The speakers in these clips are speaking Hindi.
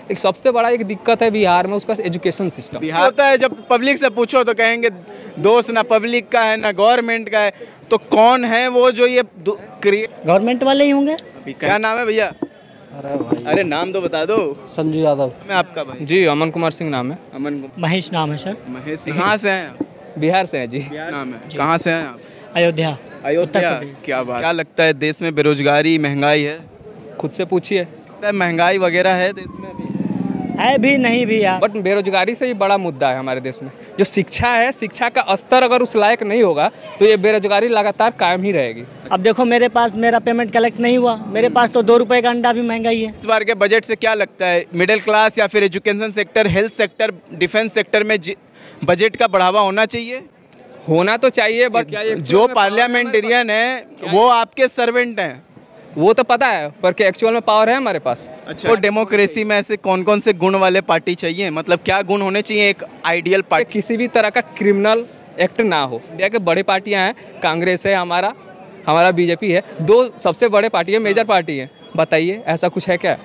एक सबसे बड़ा एक दिक्कत है बिहार में उसका एजुकेशन सिस्टम। बिहार होता है जब पब्लिक से पूछो तो कहेंगे दोष ना पब्लिक का है ना गवर्नमेंट का है, तो कौन है वो जो ये गवर्नमेंट वाले ही होंगे। क्या नाम है भैया? अरे भाई, अरे नाम तो बता दो। संजू यादव। मैं आपका भाई जी अमन कुमार सिंह नाम है। महेश नाम है सर। महेश, कहाँ से हैं आप? बिहार से है जी। बिहार नाम है, कहाँ से हैं आप? अयोध्या। अयोध्या। क्या बात, क्या लगता है देश में बेरोजगारी महंगाई है? खुद से पूछिए। लगता है महंगाई वगैरह है देश में अभी? है भी नहीं भी यार। बट बेरोजगारी से ही बड़ा मुद्दा है हमारे देश में। जो शिक्षा है, शिक्षा का स्तर अगर उस लायक नहीं होगा तो ये बेरोजगारी लगातार कायम ही रहेगी। अब देखो मेरे पास मेरा पेमेंट कलेक्ट नहीं हुआ, मेरे पास तो 2 रुपए का अंडा भी महंगाई है। इस बार के बजट से क्या लगता है, मिडिल क्लास या फिर education sector, health sector, defence sector में बजट का बढ़ावा होना चाहिए? होना तो चाहिए, बट क्या जो पार्लियामेंटेरियन है वो आपके सर्वेंट हैं, वो तो पता है, पर क्या एक्चुअल में पावर है हमारे पास? अच्छा, तो डेमोक्रेसी में ऐसे कौन कौन से गुण वाले पार्टी चाहिए, मतलब क्या गुण होने चाहिए एक आइडियल पार्टी? किसी भी तरह का क्रिमिनल एक्ट ना हो। इंडिया के बड़े पार्टियां हैं, कांग्रेस है हमारा बीजेपी है, 2 सबसे बड़े पार्टी है, मेजर पार्टी है। बताइए ऐसा कुछ है क्या?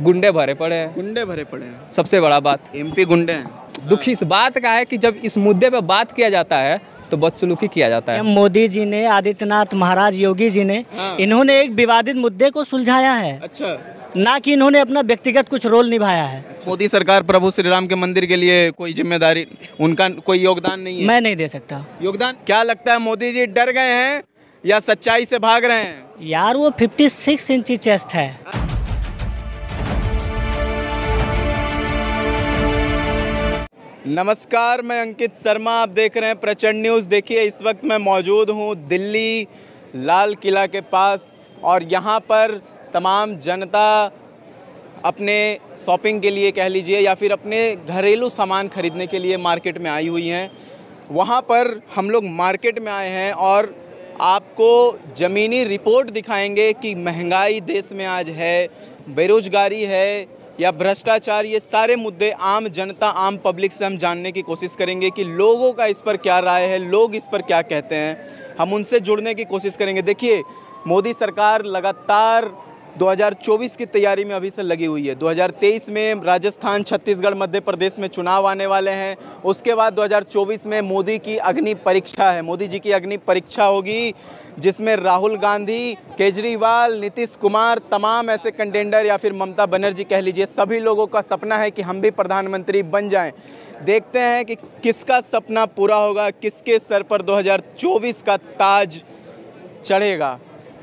गुंडे भरे पड़े हैं। गुंडे भरे पड़े हैं, सबसे बड़ा बात। एमपी गुंडे हैं। दुख इस बात का है कि जब इस मुद्दे पे बात किया जाता है तो बदसलूकी किया जाता है। मोदी जी ने, आदित्यनाथ महाराज, योगी जी ने, इन्होंने एक विवादित मुद्दे को सुलझाया है। अच्छा, ना कि इन्होंने अपना व्यक्तिगत कुछ रोल निभाया है। मोदी सरकार प्रभु श्री राम के मंदिर के लिए कोई जिम्मेदारी, उनका कोई योगदान नहीं है? मैं नहीं दे सकता योगदान। क्या लगता है मोदी जी डर गए हैं या सच्चाई से भाग रहे हैं? यार वो 56 इंची चेस्ट है। नमस्कार, मैं अंकित शर्मा, आप देख रहे हैं प्रचंड न्यूज़। देखिए इस वक्त मैं मौजूद हूँ दिल्ली लाल किला के पास और यहाँ पर तमाम जनता अपने शॉपिंग के लिए कह लीजिए या फिर अपने घरेलू सामान खरीदने के लिए मार्केट में आई हुई हैं। वहाँ पर हम लोग मार्केट में आए हैं और आपको ज़मीनी रिपोर्ट दिखाएंगे कि महंगाई देश में आज है, बेरोजगारी है या भ्रष्टाचार, ये सारे मुद्दे आम जनता, आम पब्लिक से हम जानने की कोशिश करेंगे कि लोगों का इस पर क्या राय है, लोग इस पर क्या कहते हैं। हम उनसे जुड़ने की कोशिश करेंगे। देखिए मोदी सरकार लगातार 2024 की तैयारी में अभी से लगी हुई है। 2023 में राजस्थान, छत्तीसगढ़, मध्य प्रदेश में चुनाव आने वाले हैं। उसके बाद 2024 में मोदी की अग्नि परीक्षा है, मोदी जी की अग्नि परीक्षा होगी जिसमें राहुल गांधी, केजरीवाल, नीतीश कुमार, तमाम ऐसे कंटेंडर या फिर ममता बनर्जी कह लीजिए, सभी लोगों का सपना है कि हम भी प्रधानमंत्री बन जाएं। देखते हैं कि किसका सपना पूरा होगा, किसके सर पर 2024 का ताज चढ़ेगा।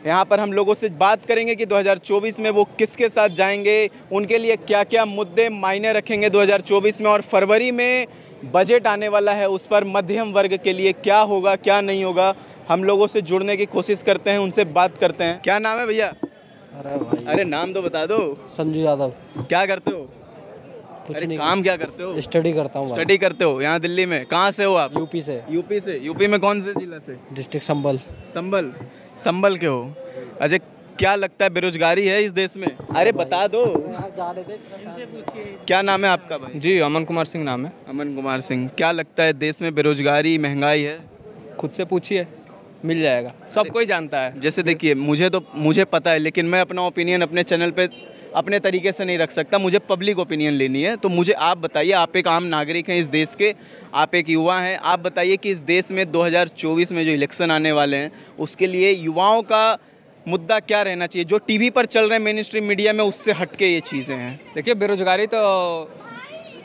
यहाँ पर हम लोगों से बात करेंगे कि 2024 में वो किसके साथ जाएंगे, उनके लिए क्या क्या मुद्दे मायने रखेंगे 2024 में, और फरवरी में बजट आने वाला है उस पर मध्यम वर्ग के लिए क्या होगा क्या नहीं होगा। हम लोगों से जुड़ने की कोशिश करते हैं, उनसे बात करते हैं। क्या नाम है भैया? अरे भाई, अरे नाम तो बता दो। संजू यादव। क्या करते हो? कुछ नहीं, काम क्या करते हो? स्टडी करता हूँ। स्टडी करते हो यहाँ दिल्ली में? कहाँ से हो आप? यूपी से। यूपी से? यूपी में कौन से जिला से? डिस्ट्रिक्ट संभल। संभल, संभल के हो? अच्छा, क्या लगता है बेरोजगारी है इस देश में? अरे बता दो। क्या नाम है आपका भाई? जी अमन कुमार सिंह नाम है। अमन कुमार सिंह। क्या लगता है देश में बेरोजगारी महंगाई है? खुद से पूछिए, मिल जाएगा, सब कोई जानता है। जैसे देखिए मुझे पता है, लेकिन मैं अपना ओपिनियन अपने चैनल पे अपने तरीके से नहीं रख सकता, मुझे पब्लिक ओपिनियन लेनी है। तो मुझे आप बताइए, आप एक आम नागरिक हैं इस देश के, आप एक युवा हैं, आप बताइए कि इस देश में 2024 में जो इलेक्शन आने वाले हैं उसके लिए युवाओं का मुद्दा क्या रहना चाहिए, जो टीवी पर चल रहे हैं मेन स्ट्रीम मीडिया में, उससे हटके ये चीज़ें हैं। देखिए बेरोजगारी तो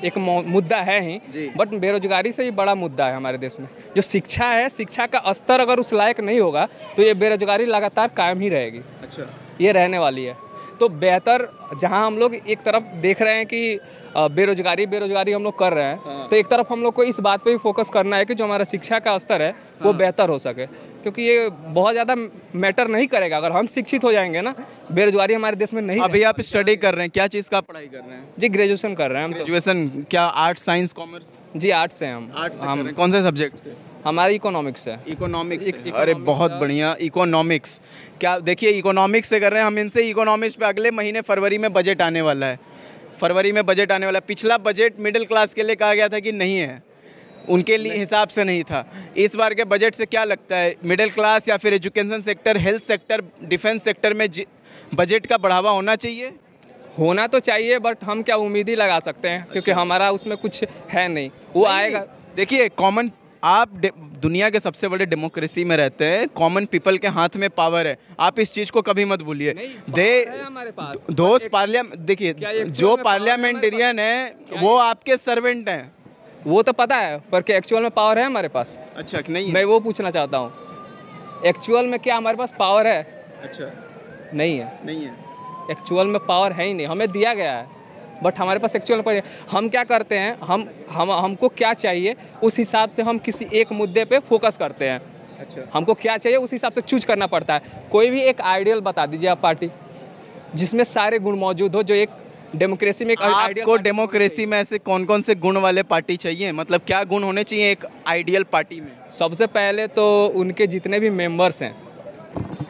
एक मुद्दा है ही, बट बेरोजगारी से ही बड़ा मुद्दा है हमारे देश में। जो शिक्षा है, शिक्षा का स्तर अगर उस लायक नहीं होगा तो ये बेरोजगारी लगातार कायम ही रहेगी। अच्छा, ये रहने वाली है। तो बेहतर, जहां हम लोग एक तरफ देख रहे हैं कि बेरोजगारी हम लोग कर रहे हैं, तो एक तरफ हम लोग को इस बात पे भी फोकस करना है कि जो हमारा शिक्षा का स्तर है वो बेहतर हो सके, क्योंकि ये बहुत ज़्यादा मैटर नहीं करेगा अगर हम शिक्षित हो जाएंगे ना, बेरोजगारी हमारे देश में नहीं। अभी आप स्टडी कर रहे हैं, क्या चीज़ का पढ़ाई कर रहे हैं? जी ग्रेजुएशन कर रहे हैं हम। ग्रेजुएशन क्या आर्ट, साइंस, कॉमर्स? जी आर्ट्स से हम। हम कौन से सब्जेक्ट से? हमारी इकोनॉमिक्स है। इकोनॉमिक्स। अरे बहुत बढ़िया, इकोनॉमिक्स। क्या देखिए इकोनॉमिक्स से कर रहे हैं हम, इनसे इकोनॉमिक्स पे अगले महीने फरवरी में बजट आने वाला है। फरवरी में बजट आने वाला है। पिछला बजट मिडिल क्लास के लिए कहा गया था कि नहीं है, उनके लिए हिसाब से नहीं था। इस बार के बजट से क्या लगता है, मिडिल क्लास या फिर education sector, health sector, defence sector में बजट का बढ़ावा होना चाहिए? होना तो चाहिए, बट हम क्या उम्मीद ही लगा सकते हैं, क्योंकि हमारा उसमें कुछ है नहीं। वो आएगा। देखिए कॉमन, आप दुनिया के सबसे बड़े डेमोक्रेसी में रहते हैं, कॉमन पीपल के हाथ में पावर है, आप इस चीज़ को कभी मत भूलिए। हमारे पास दोस्त पार्लियामेंट, देखिए जो पार्लियामेंटेरियन है वो आपके सर्वेंट हैं। वो तो पता है, पर क्या एक्चुअल में पावर है हमारे पास? अच्छा, नहीं है। मैं वो पूछना चाहता हूँ, एक्चुअल में क्या हमारे पास पावर है? अच्छा, नहीं है। नहीं है। एक्चुअल में पावर है ही नहीं, हमें दिया गया है, बट हमारे पास एक्चुअल पर हम क्या करते हैं, हमको क्या चाहिए उस हिसाब से हम किसी एक मुद्दे पे फोकस करते हैं। अच्छा, हमको क्या चाहिए उस हिसाब से चूज करना पड़ता है। कोई भी एक आइडियल बता दीजिए आप पार्टी, जिसमें सारे गुण मौजूद हो, जो एक डेमोक्रेसी में एक आइडियल। आपको डेमोक्रेसी में ऐसे कौन कौन से गुण वाले पार्टी चाहिए, मतलब क्या गुण होने चाहिए एक आइडियल पार्टी में? सबसे पहले तो उनके जितने भी मेंबर्स हैं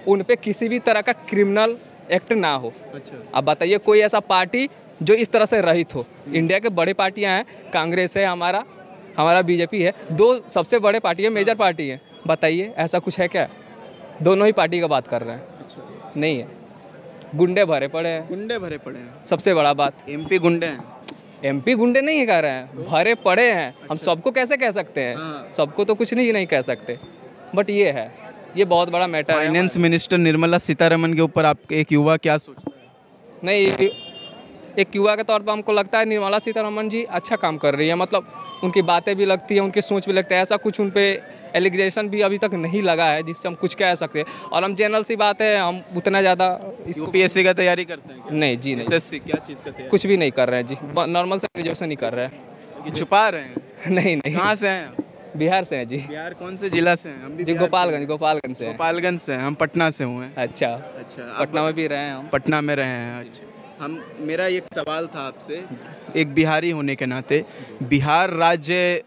उन पे किसी भी तरह का क्रिमिनल एक्ट ना हो। अच्छा, आप बताइए कोई ऐसा पार्टी जो इस तरह से रहित हो। इंडिया के बड़े पार्टियां हैं, कांग्रेस है, हमारा बीजेपी है, दो सबसे बड़े पार्टी है, मेजर पार्टी है। बताइए ऐसा कुछ है क्या? दोनों ही पार्टी का बात कर रहे हैं। अच्छा, नहीं है, गुंडे भरे पड़े हैं। गुंडे भरे पड़े हैं, सबसे बड़ा बात। एमपी गुंडे हैं। एमपी गुंडे नहीं कह रहे हैं, भरे पड़े हैं। हम सबको कैसे कह सकते हैं? हाँ। सबको तो कुछ नहीं कह सकते, बट ये है, ये बहुत बड़ा मैटर है। फाइनेंस मिनिस्टर निर्मला सीतारमण के ऊपर आप एक युवा क्या सोचता है? नहीं, एक युवा के तौर पर हमको लगता है निर्मला सीतारमण जी अच्छा काम कर रही है। मतलब उनकी बातें भी लगती है, उनकी सोच भी लगता है। ऐसा कुछ उन पे एलिगेशन भी अभी तक नहीं लगा है जिससे हम कुछ कह सकते हैं। और हम जनरल सी बात है, हम उतना ज़्यादा यूपीएससी का तैयारी करते हैं क्या? नहीं जी, नहीं, एसएससी क्या चीज़ का तैयारी? कुछ भी नहीं कर रहे हैं जी, नॉर्मल से ग्रेजुएशन ही कर रहे हैं। छुपा रहे हैं? नहीं नहीं, कहाँ से हैं? बिहार से हैं जी। बिहार कौन से जिला से हैं? हम भी जी बिहार से हैं। गोपालगंज से हैं। गोपालगंज से हैं, हम पटना से हुए हैं। अच्छा, अच्छा, पटना में भी रहे हैं हम। पटना में रहे हैं। अच्छा, मेरा एक सवाल था आपसे, एक बिहारी होने के नाते, बिहार राज्य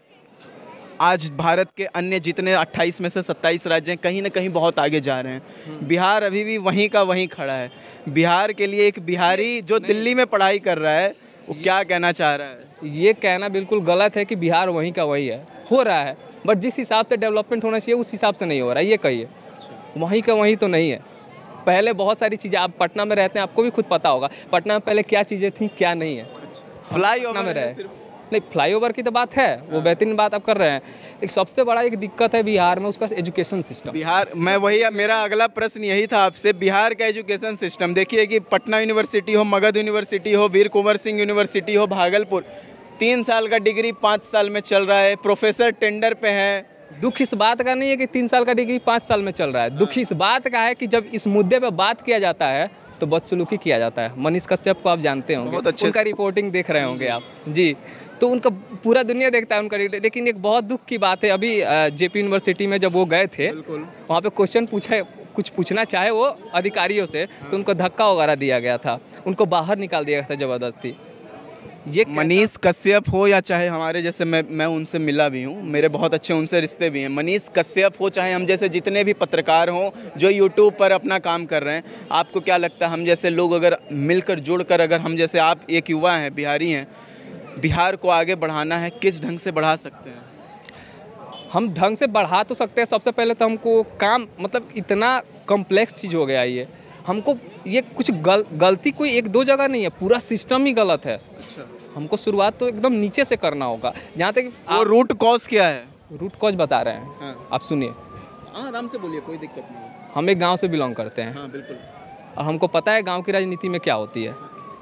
आज भारत के अन्य जितने 28 में से 27 राज्य हैं, कहीं ना कहीं बहुत आगे जा रहे हैं। बिहार अभी भी वहीं का वहीं खड़ा है। बिहार के लिए एक बिहारी जो दिल्ली में पढ़ाई कर रहा है, वो क्या कहना चाह रहा है? ये कहना बिल्कुल गलत है कि बिहार वहीं का वही है। हो रहा है, बट जिस हिसाब से डेवलपमेंट होना चाहिए उस हिसाब से नहीं हो रहा है। ये कहिए, वहीं का वहीं तो नहीं है। पहले बहुत सारी चीज़ें, आप पटना में रहते हैं, आपको भी खुद पता होगा पटना में पहले क्या चीज़ें थी क्या नहीं है। फ्लाई पटना में ओवर रहे, नहीं फ्लाईओवर की तो बात है, वो बेहतरीन बात आप कर रहे हैं। एक सबसे बड़ा एक दिक्कत है बिहार में, उसका एजुकेशन सिस्टम। बिहार, मैं वही, मेरा अगला प्रश्न यही था आपसे, बिहार का एजुकेशन सिस्टम। देखिए कि पटना यूनिवर्सिटी हो, मगध यूनिवर्सिटी हो, वीर कुंवर सिंह यूनिवर्सिटी हो, भागलपुर, 3 साल का डिग्री 5 साल में चल रहा है, प्रोफेसर टेंडर पे हैं। दुख इस बात का नहीं है कि 3 साल का डिग्री 5 साल में चल रहा है। दुख इस बात का है कि जब इस मुद्दे पे बात किया जाता है तो बदसलूकी किया जाता है। मनीष कश्यप को आप जानते होंगे, बहुत अच्छे उनका रिपोर्टिंग देख रहे होंगे आप जी। तो उनका पूरा दुनिया देखता है उनका। लेकिन एक बहुत दुख की बात है, अभी जेपी यूनिवर्सिटी में जब वो गए थे, वहाँ पे क्वेश्चन कुछ पूछना चाहे वो अधिकारियों से, तो उनको धक्का वगैरह दिया गया था, उनको बाहर निकाल दिया गया था ज़बरदस्ती। ये मनीष कश्यप हो या चाहे हमारे जैसे, मैं उनसे मिला भी हूँ, मेरे बहुत अच्छे उनसे रिश्ते भी हैं। मनीष कश्यप हो चाहे हम जैसे जितने भी पत्रकार हों जो यूट्यूब पर अपना काम कर रहे हैं, आपको क्या लगता है हम जैसे लोग अगर मिलकर जुड़कर, अगर हम जैसे आप एक युवा हैं, बिहारी हैं, बिहार को आगे बढ़ाना है, किस ढंग से बढ़ा सकते हैं? हम ढंग से बढ़ा तो सकते हैं। सबसे पहले तो हमको काम, मतलब इतना कॉम्प्लेक्स चीज़ हो गया ये, हमको ये कुछ गलती कोई 1-2 जगह नहीं है, पूरा सिस्टम ही गलत है। अच्छा, हमको शुरुआत तो एकदम नीचे से करना होगा। जहाँ तक वो रूट कॉज क्या है? रूट कॉज बता रहे हैं, हाँ। आप सुनिए। हाँ, आराम से बोलिए, कोई दिक्कत नहीं है। हम एक गांव से बिलोंग करते हैं। हाँ, बिल्कुल। और हमको पता है गांव की राजनीति में क्या होती है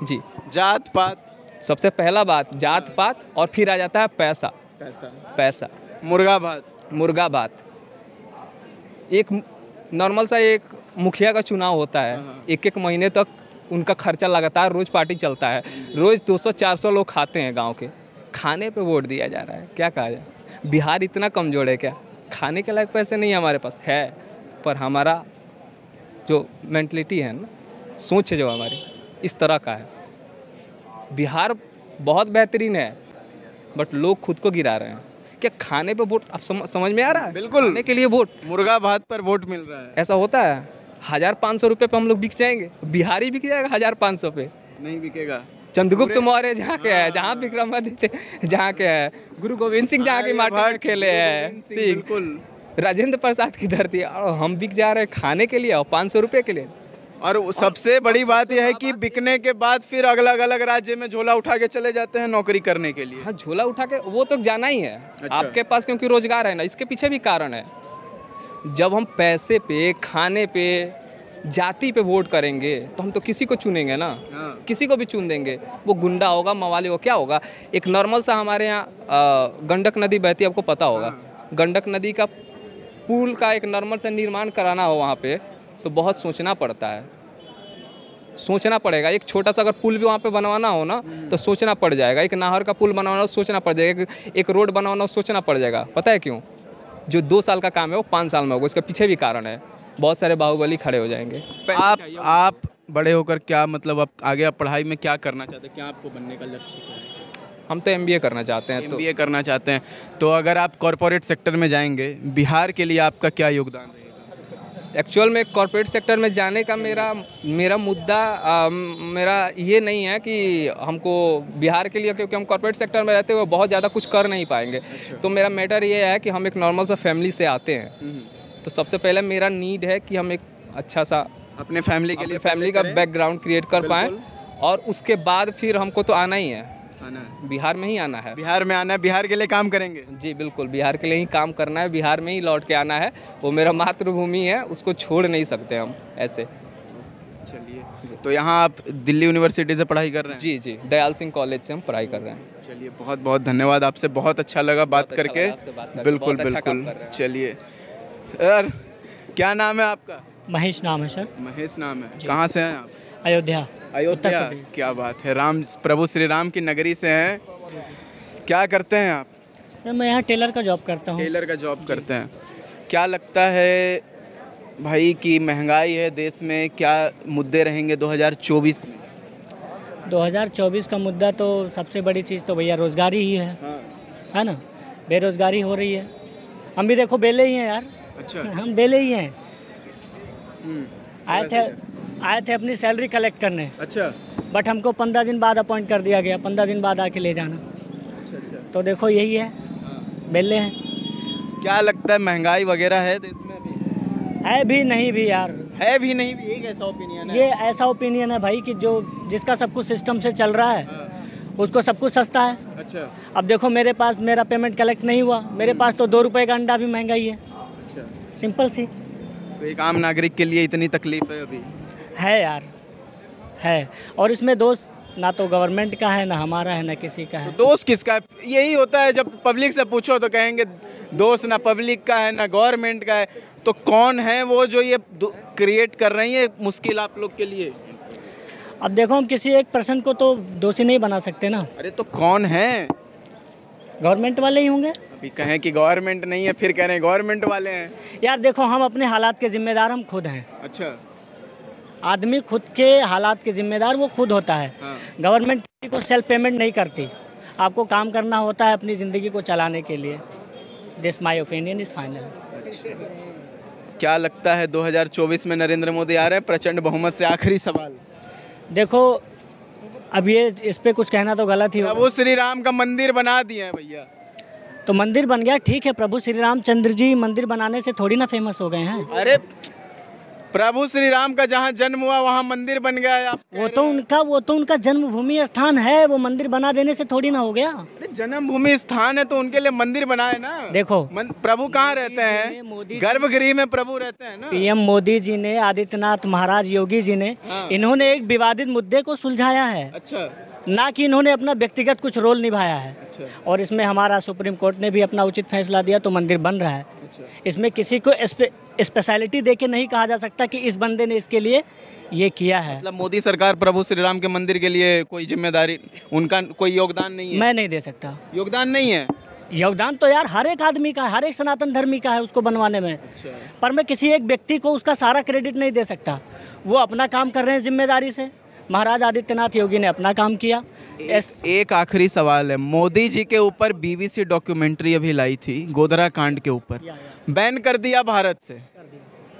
जी। जात पात, सबसे पहला बात जात पात, और फिर आ जाता है पैसा। पैसा, मुर्गा भात। एक नॉर्मल सा एक मुखिया का चुनाव होता है, 1-1 महीने तक उनका खर्चा लगातार रोज पार्टी चलता है, रोज 200-400 लोग खाते हैं गांव के, खाने पे वोट दिया जा रहा है। क्या कहा जाए, बिहार इतना कमजोर है क्या? खाने के लायक पैसे नहीं हमारे पास है, पर हमारा जो मेंटलिटी है ना, सोच है जो हमारी, इस तरह का है। बिहार बहुत बेहतरीन है, बट लोग खुद को गिरा रहे हैं। क्या खाने पे वोट, आप समझ में आ रहा है? बिल्कुल, खाने के लिए वोट, मुर्गा भात पर वोट मिल रहा है। ऐसा होता है? 1500 रुपये पे हम लोग बिक जाएंगे, बिहारी बिक जाएगा 1500 पे? नहीं बिकेगा। चंद्रगुप्त मौर्य जहाँ के है, जहाँ विक्रमादित्य जहाँ के है, गुरु गोविंद सिंह जहाँ की माटी में खेले हैं, बिल्कुल, राजेंद्र प्रसाद की धरती, और हम बिक जा रहे हैं खाने के लिए और 500 रुपये के लिए। और सबसे बड़ी बात यह है कि बिकने के बाद फिर अलग अलग राज्य में झोला उठा के चले जाते हैं नौकरी करने के लिए। हाँ, झोला उठा के वो तो जाना ही है। अच्छा। आपके पास क्योंकि रोजगार है ना, इसके पीछे भी कारण है। जब हम पैसे पे, खाने पे, जाति पे वोट करेंगे तो हम तो किसी को चुनेंगे ना। हाँ। किसी को भी चुन देंगे, वो गुंडा होगा, मवाली होगा, क्या होगा। एक नॉर्मल सा हमारे यहाँ गंडक नदी बहती है, आपको पता होगा। गंडक नदी का पुल का एक नॉर्मल सा निर्माण कराना हो वहाँ पे तो बहुत सोचना पड़ता है, सोचना पड़ेगा। एक छोटा सा अगर पुल भी वहाँ पे बनवाना हो ना तो सोचना पड़ जाएगा। एक नाहर का पुल बनवाना हो सोचना पड़ जाएगा। एक रोड बनवाना हो सोचना पड़ जाएगा। पता है क्यों? जो 2 साल का काम है वो 5 साल में होगा। इसके पीछे भी कारण है, बहुत सारे बाहुबली खड़े हो जाएंगे। आप बड़े होकर क्या मतलब आप आगे आप पढ़ाई में क्या करना चाहते हैं? क्या आपको बनने का लक्ष्य है? हम तो MBA करना चाहते हैं। MBA करना चाहते हैं तो अगर आप कॉरपोरेट सेक्टर में जाएंगे, बिहार के लिए आपका क्या योगदान रहेगा? एक्चुअल में कॉर्पोरेट सेक्टर में जाने का मेरा मुद्दा मेरा ये नहीं है कि हमको बिहार के लिए, क्योंकि हम कॉर्पोरेट सेक्टर में रहते हुए बहुत ज़्यादा कुछ कर नहीं पाएंगे। तो मेरा मैटर ये है कि हम एक नॉर्मल सा फैमिली से आते हैं, तो सबसे पहले मेरा नीड है कि हम एक अच्छा सा अपने फैमिली के लिए फैमिली का बैकग्राउंड क्रिएट कर पाएँ, और उसके बाद फिर हमको तो आना ही है, बिहार में ही आना है। बिहार में आना है, बिहार के लिए काम करेंगे। जी बिल्कुल, बिहार के लिए ही काम करना है, बिहार में ही लौट के आना है। वो मेरा मातृभूमि है, उसको छोड़ नहीं सकते हम ऐसे। चलिए, तो यहाँ आप दिल्ली यूनिवर्सिटी से पढ़ाई कर रहे हैं? जी जी, दयाल सिंह कॉलेज से हम पढ़ाई कर रहे हैं। चलिए, बहुत बहुत धन्यवाद, आपसे बहुत अच्छा लगा बात करके। बिल्कुल बहुत अच्छा काम बिल्कुल। कर रहे हैं। चलिए सर, क्या नाम है आपका? महेश नाम है सर। महेश नाम है। कहाँ से हैं आप? अयोध्या। अयोध्या। क्या बात है, राम प्रभु श्री राम की नगरी से हैं। क्या करते हैं आप? सर मैं यहाँ टेलर का जॉब करता हूँ। टेलर का जॉब करते हैं। क्या लगता है भाई कि महंगाई है देश में, क्या मुद्दे रहेंगे 2024 में? 2024 का मुद्दा तो सबसे बड़ी चीज़ तो भैया रोज़गारी ही है ना। बेरोज़गारी हो रही है। हम भी देखो बेले ही हैं यार। अच्छा। हम बेले ही हैं। आए थे अपनी सैलरी कलेक्ट करने। अच्छा। बट हमको 15 दिन बाद अपॉइंट कर दिया गया, 15 दिन बाद आके ले जाना। अच्छा। तो देखो यही है, बेले हैं। क्या लगता है महंगाई वगैरह है देश में अभी? है भी नहीं भी यार। है भी नहीं भी, एक ऐसा ओपिनियन है। ये ऐसा ओपिनियन है भाई कि जिसका सब कुछ सिस्टम से चल रहा है उसको सब कुछ सस्ता है। अच्छा। अब देखो मेरे पास मेरा पेमेंट कलेक्ट नहीं हुआ, मेरे पास तो 2 रुपए का अंडा भी महंगाई है। अच्छा। सिंपल सी तो एक आम नागरिक के लिए इतनी तकलीफ है अभी? है यार, है। और इसमें दोष ना तो गवर्नमेंट का है, ना हमारा है, ना किसी का है। दोष किसका है? यही होता है, जब पब्लिक से पूछो तो कहेंगे दोष ना पब्लिक का है ना गवर्नमेंट का है। तो कौन है वो जो ये क्रिएट कर रही है मुश्किल आप लोग के लिए? अब देखो हम किसी एक पर्सन को तो दोषी नहीं बना सकते ना। अरे तो कौन है? गवर्नमेंट वाले ही होंगे। अभी कहें कि गवर्नमेंट नहीं है, फिर कह रहे हैं गवर्नमेंट वाले हैं। यार देखो, हम अपने हालात के जिम्मेदार हम खुद हैं। अच्छा। आदमी खुद के हालात के जिम्मेदार वो खुद होता है। गवर्नमेंट किसी को सेल्फ पेमेंट नहीं करती। आपको काम करना होता है अपनी ज़िंदगी को चलाने के लिए। This my opinion is final. क्या लगता है 2024 में नरेंद्र मोदी आ रहे हैं प्रचंड बहुमत से? आखिरी सवाल। देखो अब ये इस पे कुछ कहना तो गलत ही होगा। प्रभु श्री राम का मंदिर बना दिए हैं भैया। तो मंदिर बन गया, ठीक है। प्रभु श्री रामचंद्र जी मंदिर बनाने से थोड़ी ना फेमस हो गए हैं। अरे प्रभु श्री राम का जहाँ जन्म हुआ वहाँ मंदिर बन गया है। आप वो तो उनका जन्मभूमि स्थान है। वो मंदिर बना देने से थोड़ी ना हो गया। अरे जन्मभूमि स्थान है तो उनके लिए मंदिर बनाए ना। देखो प्रभु कहाँ रहते हैं? गर्भगृह में प्रभु रहते हैं ना। PM मोदी जी ने, आदित्यनाथ महाराज योगी जी ने, इन्होंने एक विवादित मुद्दे को सुलझाया है। अच्छा। ना कि इन्होंने अपना व्यक्तिगत कुछ रोल निभाया है। अच्छा। और इसमें हमारा सुप्रीम कोर्ट ने भी अपना उचित फैसला दिया, तो मंदिर बन रहा है। अच्छा। इसमें किसी को स्पेशलिटी दे के नहीं कहा जा सकता कि इस बंदे ने इसके लिए ये किया है। मतलब मोदी सरकार प्रभु श्री राम के मंदिर के लिए कोई जिम्मेदारी, उनका कोई योगदान नहीं है? मैं नहीं दे सकता। योगदान नहीं है? योगदान तो यार हर एक आदमी का है, हर एक सनातन धर्मी का है उसको बनवाने में। अच्छा। पर मैं किसी एक व्यक्ति को उसका सारा क्रेडिट नहीं दे सकता। वो अपना काम कर रहे हैं जिम्मेदारी से। महाराज आदित्यनाथ योगी ने अपना काम किया। एक आखिरी सवाल है, मोदी जी के ऊपर BBC डॉक्यूमेंट्री अभी लाई थी गोधरा कांड के ऊपर, बैन कर दिया भारत से,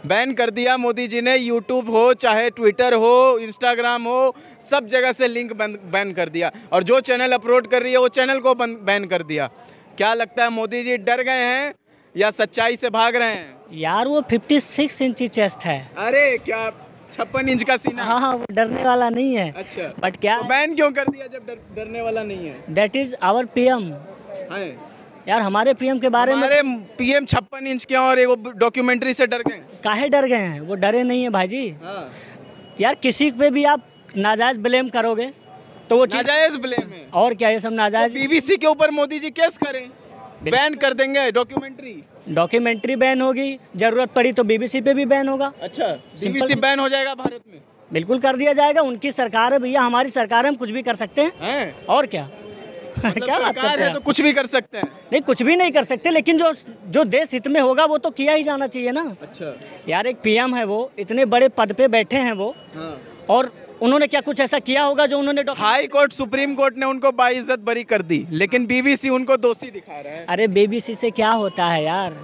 बैन कर दिया मोदी जी ने। यूट्यूब हो चाहे ट्विटर हो इंस्टाग्राम हो, सब जगह से लिंक बैन कर दिया, और जो चैनल अपलोड कर रही है वो चैनल को बैन कर दिया। क्या लगता है मोदी जी डर गए हैं या सच्चाई से भाग रहे हैं? यार वो 56 इंची चेस्ट है। अरे क्या 56 इंच का सीना। हाँ हाँ, वो डरने वाला नहीं है। अच्छा, बट क्या, तो बैन क्यों कर दिया जब डरने वाला नहीं है? That is our PM. है यार हमारे पीएम के बारे में हमारे पीएम 56 इंच के और एक डॉक्यूमेंट्री से डर गए। काहे डर गए हैं? वो डरे नहीं है भाईजी। हाँ, यार किसी पे भी आप नाजायज ब्लेम करोगे तो वो चीज, नाजायज ब्लेम है। और क्या ये सब नाजायज। बीबीसी के ऊपर मोदी जी केस करें, बैन कर देंगे डॉक्यूमेंट्री। डॉक्यूमेंट्री बैन होगी, जरूरत पड़ी तो बीबीसी पे भी बैन होगा। अच्छा, बीबीसी बैन हो जाएगा भारत में? बिल्कुल कर दिया जाएगा। उनकी सरकार है भैया, हमारी सरकार है, हम कुछ भी कर सकते हैं। हैं? और क्या मतलब क्या बात सरकार करते है हैं तो आप? कुछ भी कर सकते हैं। नहीं, कुछ भी नहीं कर सकते, लेकिन जो देश हित में होगा वो तो किया ही जाना चाहिए ना। अच्छा, यार एक पीएम है, वो इतने बड़े पद पे बैठे हैं वो, हाँ। और उन्होंने क्या कुछ ऐसा किया होगा जो उन्होंने हाई कोर्ट, सुप्रीम कोर्ट ने उनको बाइज्जत बरी कर दी, लेकिन बीबीसी उनको दोषी दिखा रहा है। अरे बीबीसी से क्या होता है यार,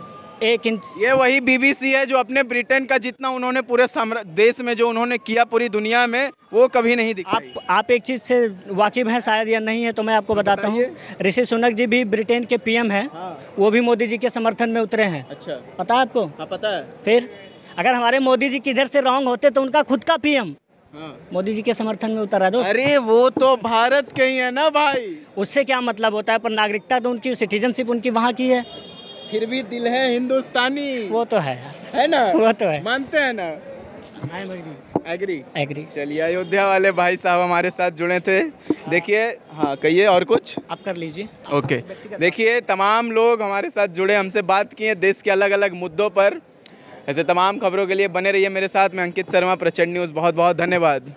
1 इंच। ये वही बीबीसी है जो अपने ब्रिटेन का जितना उन्होंने पूरे देश में जो उन्होंने किया पूरी दुनिया में, वो कभी नहीं दिखाई। आप एक चीज़ से वाकिफ हैं शायद या नहीं है, तो मैं आपको बताता हूँ। ऋषि सुनक जी भी ब्रिटेन के पीएम हैं। हाँ। वो भी मोदी जी के समर्थन में उतरे हैं। अच्छा, पता है आपको? हाँ पता है। फिर अगर हमारे मोदी जी किधर से रॉन्ग होते तो उनका खुद का पीएम हाँ। मोदी जी के समर्थन में उतरा दो। अरे वो तो भारत के ही है ना भाई, उससे क्या मतलब होता है? पर नागरिकता तो उनकी, सिटीजनशिप उनकी वहाँ की है। फिर भी दिल है हिंदुस्तानी। वो तो है यार, है ना? वो तो है। मानते हैं ना? एग्री। एग्री। चलिए, अयोध्या वाले भाई साहब हमारे साथ जुड़े थे। देखिए, हाँ कहिए और कुछ। आप कर लीजिए। ओके, देखिए तमाम लोग हमारे साथ जुड़े, हमसे बात किए देश के अलग अलग मुद्दों पर। ऐसे तमाम खबरों के लिए बने रहिए मेरे साथ। मैं अंकित शर्मा, प्रचंड न्यूज़। बहुत बहुत धन्यवाद।